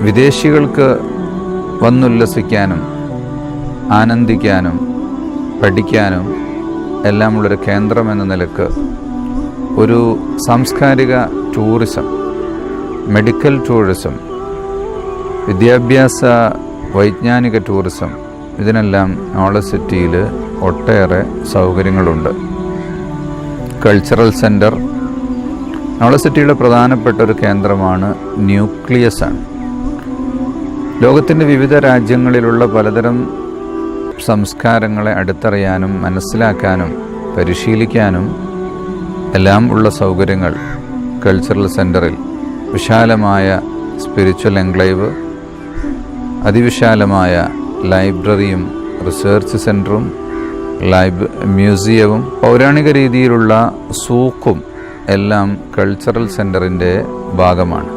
വിദേശികൾക്ക് വന്നുല്ലസിക്കാനും ആനന്ദിക്കാനും പഠിക്കാനും എല്ലാമുള്ളൊരു കേന്ദ്രമെന്ന നിലക്ക് ഒരു സാംസ്കാരിക ടൂറിസം, മെഡിക്കൽ ടൂറിസം, വിദ്യാഭ്യാസ വൈജ്ഞാനിക ടൂറിസം, ഇതിനെല്ലാം നോളജ് സിറ്റിയിൽ ഒട്ടേറെ സൗകര്യങ്ങളുണ്ട്. കൾച്ചറൽ സെൻറ്റർ നോളജ് സിറ്റിയുടെ പ്രധാനപ്പെട്ട ഒരു കേന്ദ്രമാണ്. ന്യൂക്ലിയസ് ആണ്. ലോകത്തിൻ്റെ വിവിധ രാജ്യങ്ങളിലുള്ള പലതരം സംസ്കാരങ്ങളെ അടുത്തറിയാനും മനസ്സിലാക്കാനും പരിശീലിക്കാനും എല്ലാം ഉള്ള സൗകര്യങ്ങൾ കൾച്ചറൽ സെൻറ്ററിൽ. വിശാലമായ സ്പിരിച്വൽ എൻക്ലേവ്, അതിവിശാലമായ ലൈബ്രറിയും റിസർച്ച് സെൻറ്ററും മ്യൂസിയവും പൗരാണിക രീതിയിലുള്ള സൂക്കും എല്ലാം കൾച്ചറൽ സെൻറ്ററിൻ്റെ ഭാഗമാണ്.